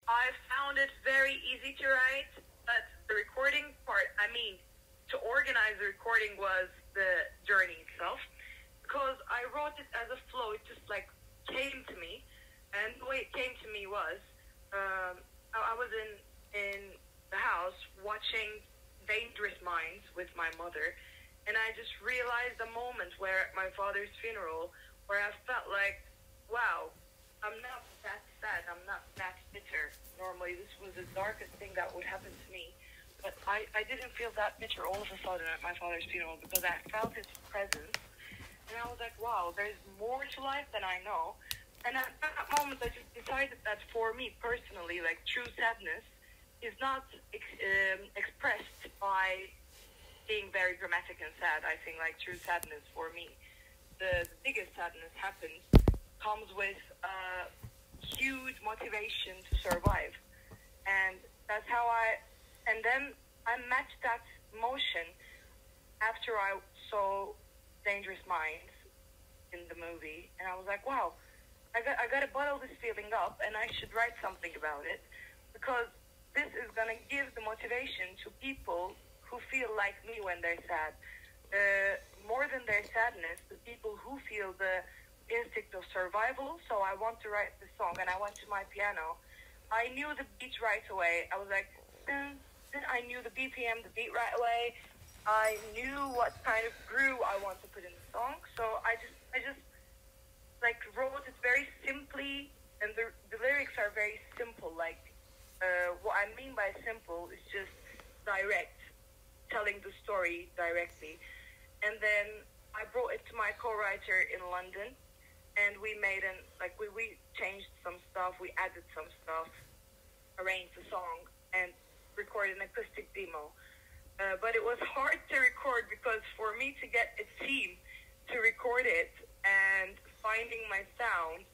I found it very easy to write, but the recording part, I mean, to organize the recording was the journey itself, because I wrote it as a flow. It just like came to me, and the way it came to me was, I was in the house watching Dangerous Minds with my mother, and I just realized the moment where at my father's funeral, where I felt like, wow, I'm not that sad, I'm not that bitter. Normally this was the darkest thing that would happen to me. But I didn't feel that bitter all of a sudden at my father's funeral, because I felt his presence. And I was like, wow, there's more to life than I know. And at that moment I just decided that for me personally, like, true sadness is not expressed by being very dramatic and sad. I think like true sadness for me, the biggest sadness comes with huge motivation to survive. And that's how and then I matched that motion after I saw Dangerous Minds in the movie, and I was like, wow, I got to bottle this feeling up, and I should write something about it, because this is going to give the motivation to people who feel like me when they're sad. More than their sadness, the people who feel the instinct of survival. So I want to write this song, and I went to my piano. I knew the beat right away. I was like, I knew the BPM, the beat right away. I knew what kind of groove I want to put in the song. So I just like wrote it very simply, and the lyrics are very simple. Like, what I mean by simple is just direct, telling the story directly. And then I brought it to my co-writer in London, and we made we changed some stuff, we added some stuff, arranged the song, and recorded an acoustic demo. But it was hard to record, because for me to get a team to record it and finding my sound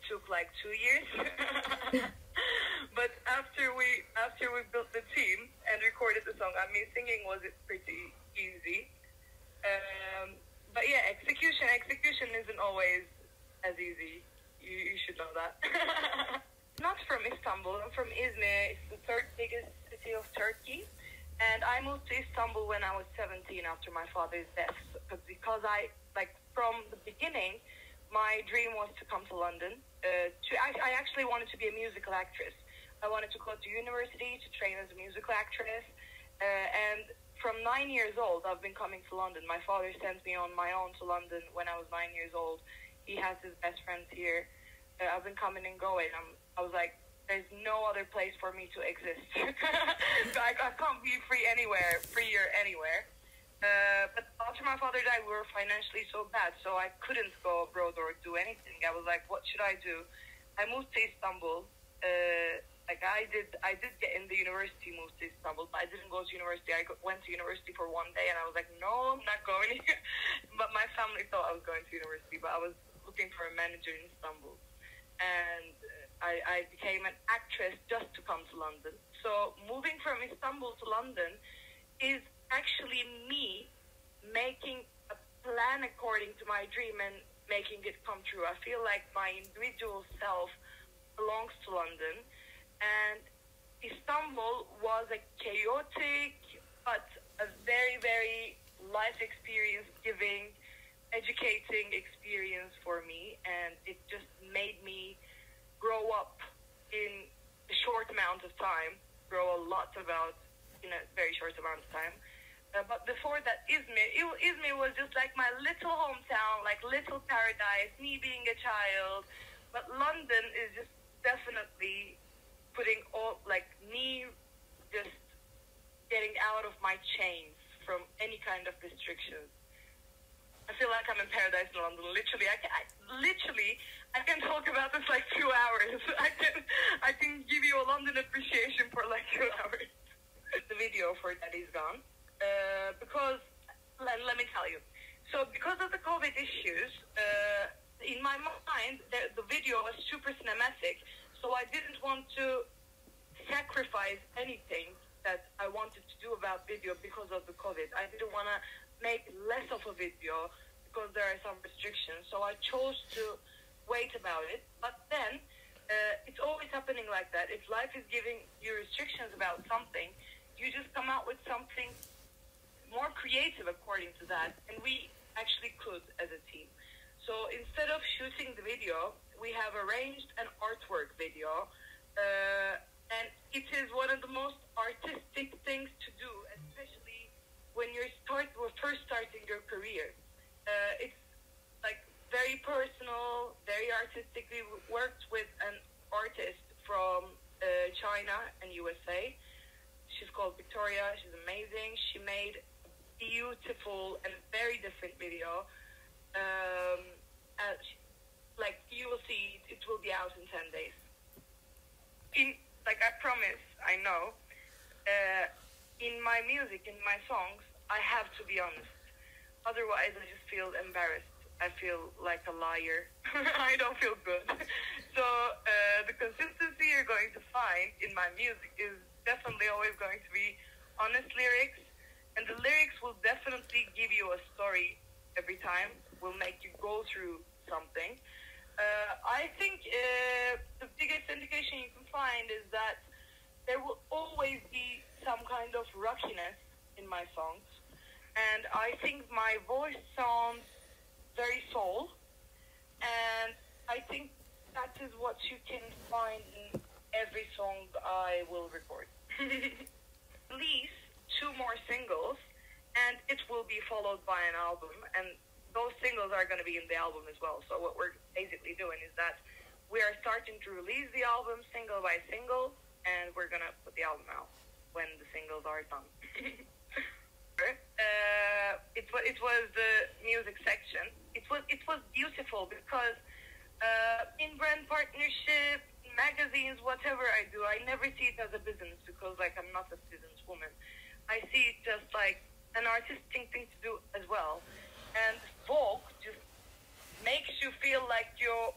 took like 2 years. But after we built the team and recorded the song, I mean, singing was pretty easy. But yeah, execution isn't always as easy. You should know that. Not from Istanbul. I'm from Izmir. It's the third biggest city of Turkey. And I moved to Istanbul when I was 17 after my father's death. Because from the beginning, my dream was to come to London. I actually wanted to be a musical actress. I wanted to go to university to train as a musical actress. And from 9 years old, I've been coming to London. My father sent me on my own to London when I was 9 years old. He has his best friends here. I've been coming and going. I was like, there's no other place for me to exist. I can't be freer anywhere. But after my father died, we were financially so bad, so I couldn't go abroad or do anything. I was like, what should I do? I moved to Istanbul. I did get in the university, moved to Istanbul, but I didn't go to university. I went to university for one day, and I was like, no, I'm not going. But my family thought I was going to university, but I was looking for a manager in Istanbul. And I became an actress just to come to London. So moving from Istanbul to London is actually me making a plan according to my dream and making it come true. I feel like my individual self belongs to London, and Istanbul was a chaotic but a very, very life experience giving, educating experience for me, and it just made me grow up in a short amount of time, grow a lot about in a very short amount of time. But before that, Izmir was just like my little hometown, like little paradise, me being a child. But London is just definitely putting me just getting out of my chains from any kind of restrictions. I feel like I'm in paradise in London. Literally, I can talk about this like 2 hours. I can give you a London appreciation for like 2 hours. The video for Daddy's Gone. Because, let me tell you. So because of the COVID issues, in my mind, the video was super cinematic. So I didn't want to sacrifice anything that I wanted to do about video because of the COVID. I didn't want to make less of a video because there are some restrictions. So I chose to wait about it. But then It's always happening like that. If life is giving you restrictions about something, you just come out with something more creative according to that. And we actually could as a team. So instead of shooting the video, we have arranged an artwork video. And it is one of the most artistic things to do, especially when you're first starting your career. It's like very personal, very artistic. We worked with an artist from China and USA. She's called Victoria. She's amazing. She made a beautiful and very different video. Like you will see, it will be out in 10 days. Like I promise, I know. In my music, in my songs, I have to be honest. Otherwise, I just feel embarrassed. I feel like a liar. I don't feel good. So the consistency you're going to find in my music is definitely always going to be honest lyrics. And the lyrics will definitely give you a story every time, will make you go through something. I think the biggest indication you can find is that there will always be some kind of rockiness in my songs. And I think my voice sounds very soul. And I think that is what you can find in every song I will record. Release 2 more singles, and it will be followed by an album. And those singles are going to be in the album as well. So what we're basically doing is that we are starting to release the album single by single, and we're going to put the album out when the singles are done. It was the music section. It was beautiful because in brand partnership, magazines, whatever I do, I never see it as a business because like I'm not a businesswoman. I see it just like an artistic thing to do as well. And Vogue just makes you feel like you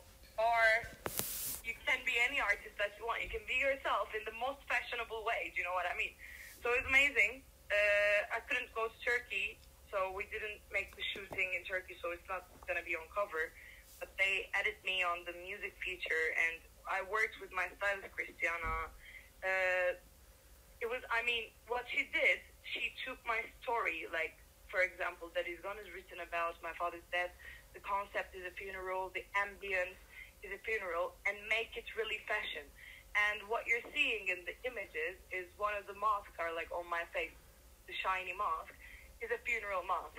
can be any artist that you want. You can be yourself in the most fashionable way. Do you know what I mean? So it's amazing. I couldn't go to Turkey, so we didn't make the shooting in Turkey, so it's not going to be on cover. But they added me on the music feature, and I worked with my stylist, Christiana. What she did, she took my story, like, for example, that is gone is written about my father's death. The concept is a funeral, the ambience is a funeral, and make it really fashion. And what you're seeing in the images is one of the masks are like on my face. The shiny mask is a funeral mask.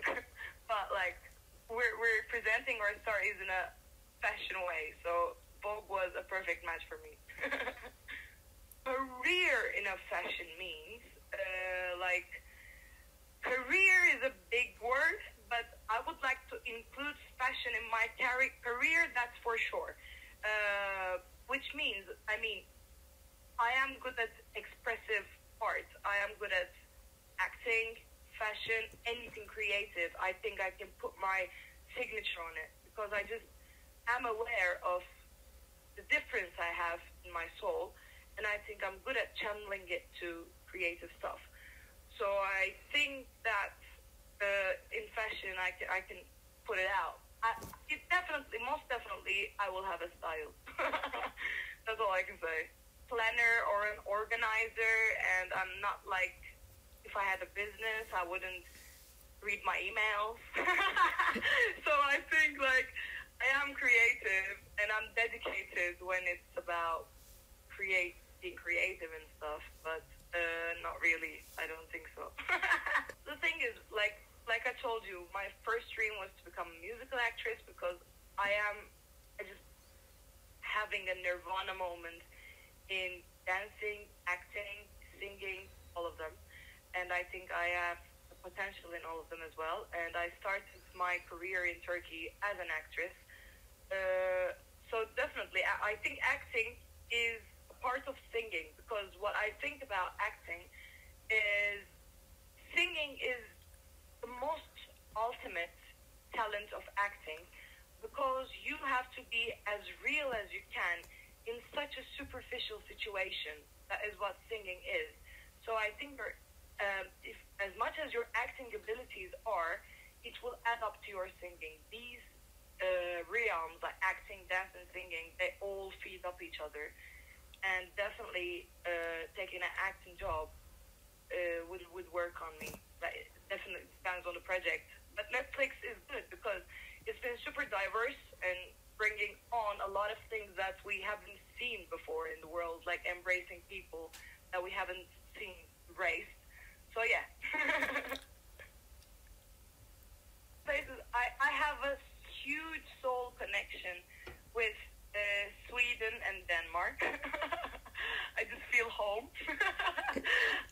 But like we're presenting our stories in a fashion way. So Vogue was a perfect match for me. Career in a fashion means career is a big word, but I would like to include fashion in my career, that's for sure. Which means, I am good at expressive art. I am good at acting, fashion, anything creative. I think I can put my signature on it because I just am aware of the difference I have in my soul, and I think I'm good at channeling it to creative stuff. So I think that in fashion I can put it out. Most definitely, I will have a style. That's all I can say. Planner or an organizer, and I'm not like, if I had a business, I wouldn't read my emails. So I think like I am creative and I'm dedicated when it's about being creative and stuff, but not really. I don't think so. The thing is, like I told you, my first dream was to become a musical actress because I just having a nirvana moment in dancing, acting, singing, all of them. And I think I have the potential in all of them as well. And I started my career in Turkey as an actress. So definitely, I think acting is a part of singing, because what I think about acting is singing is the most ultimate talent of acting, because you have to be as real as you can in such a superficial situation. That is what singing is. So I think if as much as your acting abilities are, it will add up to your singing. These realms, like acting, dance, and singing, they all feed up each other. And definitely taking an acting job would work on me. Like, it definitely depends on the project. But Netflix is good because it's been super diverse and bringing on a lot of things that we haven't seen before in the world, like embracing people that we haven't seen embraced. So yeah. Places I have a huge soul connection with Sweden and Denmark. I just feel home.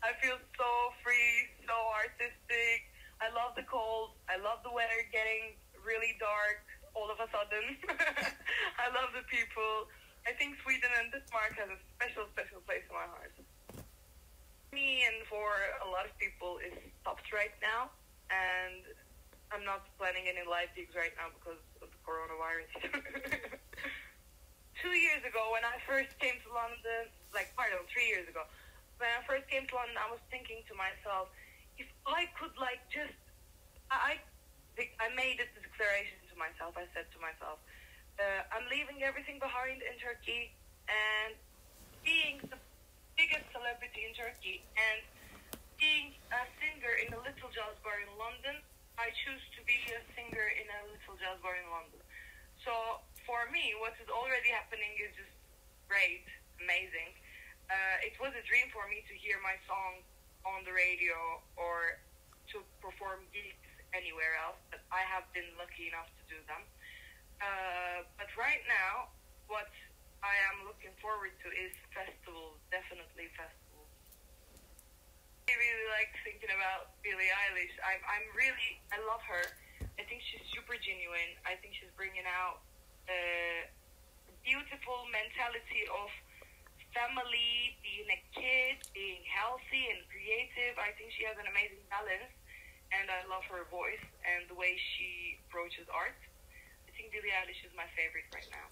I feel so free, so artistic. I love the cold. I love the weather getting really dark all of a sudden. I love the people. I think Sweden and Denmark has a special, special place in my heart. Me and for a lot of people is stopped right now, and I'm not planning any live gigs right now because of the coronavirus. 2 years ago, when I first came to London, 3 years ago, when I first came to London, I was thinking to myself, if I could I made a declaration to myself. I said to myself, I'm leaving everything behind in Turkey and being the biggest celebrity in Turkey and being a singer in a little jazz bar in London, I choose to be a singer in a little jazz bar in London. So for me, what is already happening is just great, amazing. It was a dream for me to hear my song on the radio or to perform gigs anywhere else, but I have been lucky enough to do them. But right now, what I am looking forward to is festivals, definitely festivals. I really like thinking about Billie Eilish. I love her. I think she's super genuine. I think she's bringing out a beautiful mentality of family, being a kid, being healthy and creative. I think she has an amazing balance, and I love her voice and the way she approaches art. I think Billie Eilish is my favorite right now.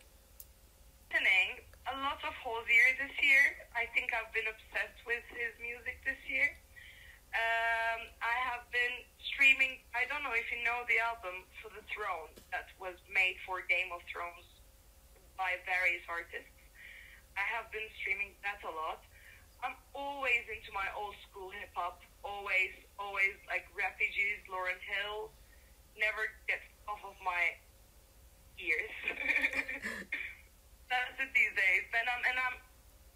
Listening a lot of Hozier this year. I think I've been obsessed with his music this year. I have been streaming, I don't know if you know the album For the Throne that was made for Game of Thrones by various artists. I have been streaming that a lot. I'm always into my old school hip hop, always like Refugees, Lauryn Hill, never gets off of my ears. That's it these days. And I'm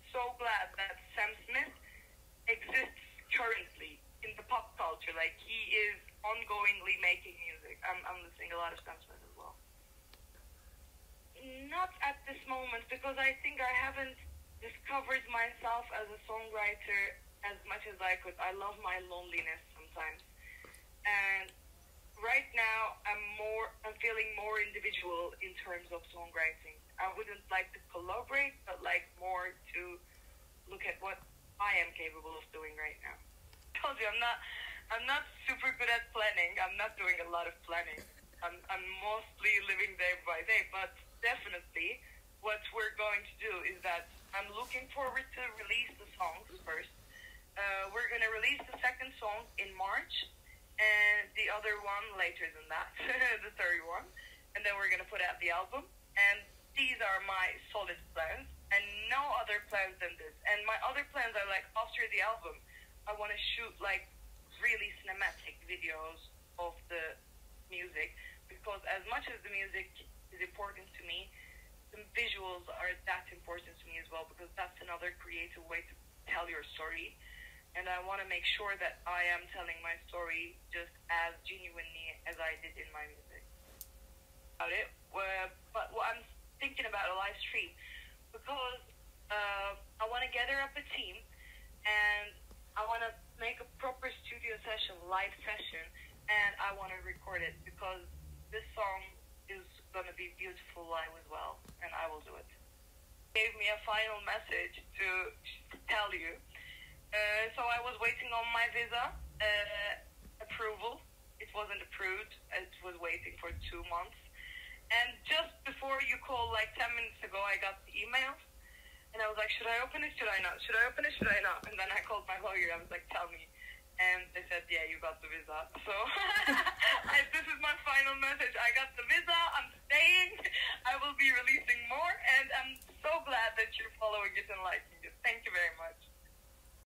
so glad that Sam Smith exists currently in the pop culture. Like, he is ongoingly making music. I'm listening a lot of Sam Smith as well. Not at this moment, because I think I haven't discovered myself as a songwriter as much as I could. I love my loneliness sometimes. And right now, I'm feeling more individual in terms of songwriting. I wouldn't like to collaborate, but like more to look at what I am capable of doing right now. I told you, I'm not super good at planning. I'm not doing a lot of planning. I'm mostly living day by day, but definitely what we're going to do is that I'm looking forward to release the songs first. We're going to release the second song in March, and the other one later than that, the third one, and then we're going to put out the album. And these are my solid plans, and no other plans than this. And my other plans are like, after the album, I want to shoot like really cinematic videos of the music, because as much as the music is important to me, the visuals are that important to me as well, because that's another creative way to tell your story. And I want to make sure that I am telling my story just as genuinely as I did in my music. About it, but what I'm thinking about a live stream, because I want to gather up a team and I want to make a proper studio session, live session, and I want to record it, because this song is going to be beautiful live as well, and I will do it. Gave me a final message to tell you. So I was waiting on my visa approval. It wasn't approved. It was waiting for 2 months. And just before you called, like 10 minutes ago, I got the email. And I was like, should I open it? Should I not? Should I open it? Should I not? And then I called my lawyer. I was like, tell me. And they said, yeah, you got the visa. So this is my final message. I got the visa. I'm staying. it and liking it. Thank you very much.